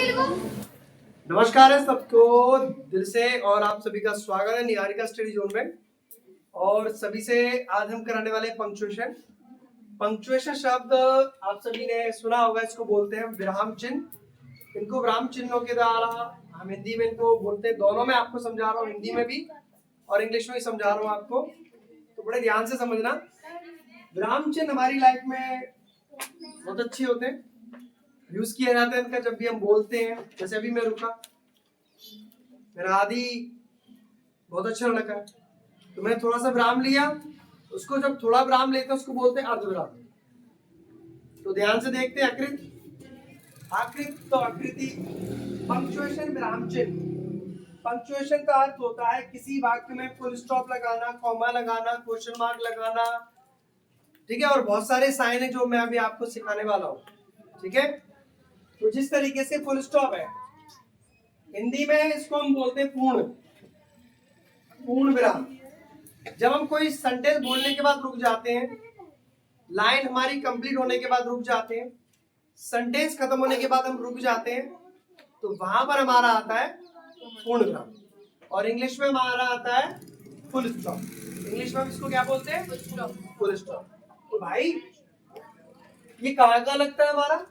नमस्कार है सबको दिल से और आप सभी का स्वागत है निहारिका स्टडी जोन में। और सभी से आज हम कराने वाले पंक्चुएशन। पंक्चुएशन शब्द आप सभी ने सुना होगा, इसको बोलते हैं विराम चिन्ह। इनको विराम चिन्हों के द्वारा हम हिंदी में इनको बोलते हैं। दोनों में आपको समझा रहा हूँ, हिंदी में भी और इंग्लिश में भी समझा रहा हूँ आपको, तो बड़े ध्यान से समझना। विराम चिन्ह हमारी लाइफ में बहुत अच्छे होते हैं, यूज किया जाता है इनका जब भी हम बोलते हैं। जैसे अभी मैं रुका, मेरा आदि बहुत अच्छा लगा, तो मैंने थोड़ा सा विराम लिया। उसको जब थोड़ा विराम लेते हैं उसको बोलते हैं अर्धविराम। तो ध्यान से देखते हैं आकृति तो आकृति पंक्चुएशन विराम चिन्ह। पंक्चुएशन का अर्थ होता है किसी वाक्य में फुल स्टॉप लगाना, कॉमा लगाना, क्वेश्चन मार्क लगाना, ठीक है। और बहुत सारे साइन है जो मैं अभी आपको सिखाने वाला हूँ, ठीक है। तो जिस तरीके से फुल स्टॉप है, हिंदी में इसको हम बोलते हैं पूर्ण विराम। जब हम कोई सेंटेंस बोलने के बाद रुक जाते हैं, लाइन हमारी कंप्लीट होने के बाद रुक जाते हैं, सेंटेंस खत्म होने के बाद हम रुक जाते हैं, तो वहां पर हमारा आता है पूर्ण विराम। और इंग्लिश में हमारा आता है फुल स्टॉप। इंग्लिश में हम इसको क्या बोलते हैं? Full stop. तो भाई ये कहाँ का लगता है हमारा?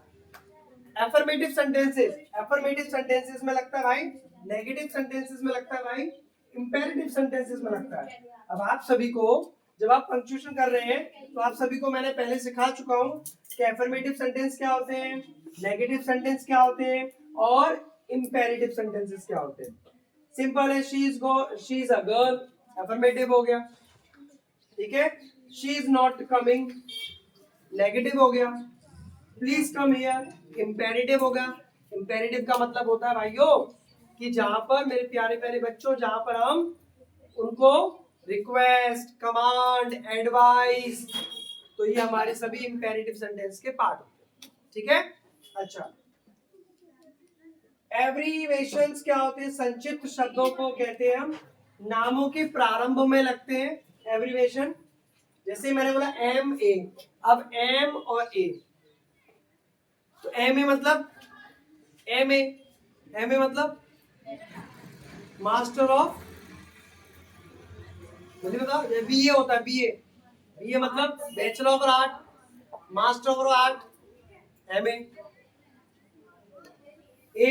Affirmative sentences. एफर्मेटिव सेंटेंसेस में लगता है भाई, नेगेटिव सेंटेंसेस में लगता है भाई, इंपेरेटिव सेंटेंसेस में लगता है। अब आप सभी को जब आप पंक्चुएशन कर रहे हैं तो आप सभी को मैंने पहले सिखा चुका हूं कि एफर्मेटिव सेंटेंस क्या होते हैं, नेगेटिव सेंटेंस क्या होते हैं और इंपेरेटिव सेंटेंसेस क्या होते हैं। सिंपल है, she is a girl, affirmative हो गया, ठीक है। She is not coming, negative हो गया। प्लीज कम हियर, इंपेरेटिव होगा। इंपेरेटिव का मतलब होता है भाइयों कि जहां पर मेरे प्यारे प्यारे बच्चों, जहां पर हम उनको रिक्वेस्ट, कमांड, एडवाइस, तो ये हमारे सभी इंपेरेटिव सेंटेंस के पार्ट होते हैं, ठीक है। अच्छा, एब्रीवेशंस क्या होते हैं? संक्षिप्त शब्दों को कहते हैं हम नामों के प्रारंभ में लगते हैं एब्रीवेशन। जैसे मैंने बोला एम ए, अब एम और ए, तो एम ए मतलब एम ए मतलब मास्टर ऑफ, मुझे बताओ। बी ए होता है, बी ए मतलब bachelor of art, master of art, M A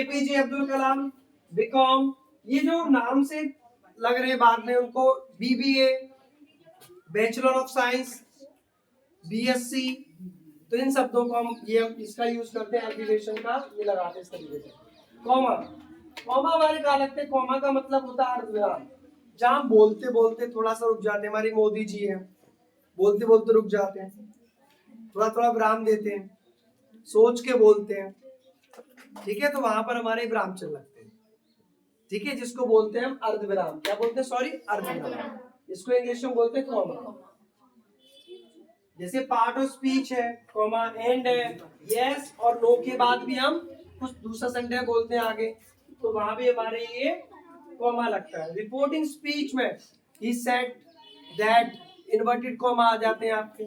P J Abdul Kalam, B Com. ये जो नाम से लग रहे हैं बाद में उनको BBA, bachelor of science, BSc, तो इन शब्दों को हम इसका यूज करते हैं एब्रिविएशन का, ये लगाते हैं इस तरीके से। कॉमा हमारे कहा लगते हैं, कॉमा का मतलब होता है अर्धविराम। जहां बोलते बोलते थोड़ा सा रुक जाते हैं, हमारी मोदी जी है, बोलते बोलते रुक जाते हैं, थोड़ा थोड़ा विराम देते हैं, सोच के बोलते हैं, ठीक है। तो वहां पर हमारे विराम चिन्ह लगते हैं, ठीक है, जिसको बोलते हैं हम अर्धविराम। क्या बोलते हैं? सॉरी, अर्धविराम। इसको इंग्लिश में बोलते हैं कॉमा। जैसे पार्ट ऑफ स्पीच है, कॉमा, एंड है, यस और नो के बाद भी हम कुछ दूसरा सेंटेंस बोलते हैं आगे, तो वहां भी हमारे ये कॉमा लगता है। रिपोर्टिंग स्पीच में ही सेड, दैट, इन्वर्टेड कॉमा आ जाते हैं आपके,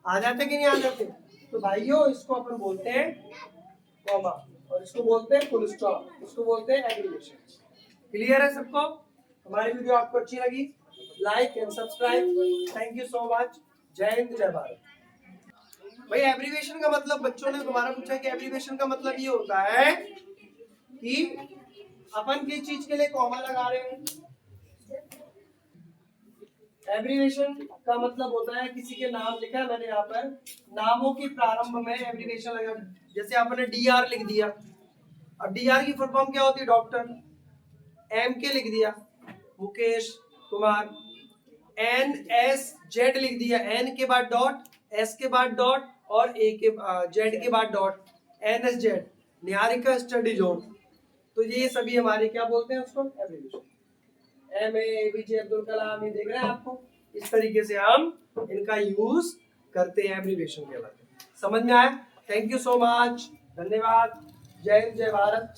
आ जाते कि नहीं आ जाते? तो भाइयों इसको अपन बोलते हैं कॉमा और इसको बोलते हैं फुल स्टॉप, इसको बोलते हैं एब्रिविएशन। क्लियर है सबको? हमारी वीडियो आपको अच्छी लगी, like and subscribe. Thank you so much. जय हिंद, जय भारत। भाई एब्रिविएशन का मतलब बच्चों ने दोबारा पूछा कि एब्रिविएशन का मतलब ये होता है कि अपन किस चीज के लिए कॉमा लगा रहे हैं। एब्रिविएशन का मतलब होता है किसी के नाम लिखा है मैंने यहाँ पर, नामों के प्रारंभ में एब्रिविएशन लगा। जैसे आपने डीआर लिख दिया, अब डीआर की फुल फॉर्म क्या होती है? डॉक्टर। एम के लिख दिया, Mukesh Kumar. N S Z लिख दिया, एन के बाद डॉट, एस के बाद डॉट और ए के जेड के बाद dot, N S Z, Niharika study zone. तो ये सभी हमारे क्या बोलते हैं उसको? Abbreviation. M A P J Abdul कलाम, ये देख रहे हैं आपको, इस तरीके से हम इनका यूज करते हैं एब्रिविएशन के बाद। समझ में आया? थैंक यू सो मच, धन्यवाद। जय हिंद, जय भारत।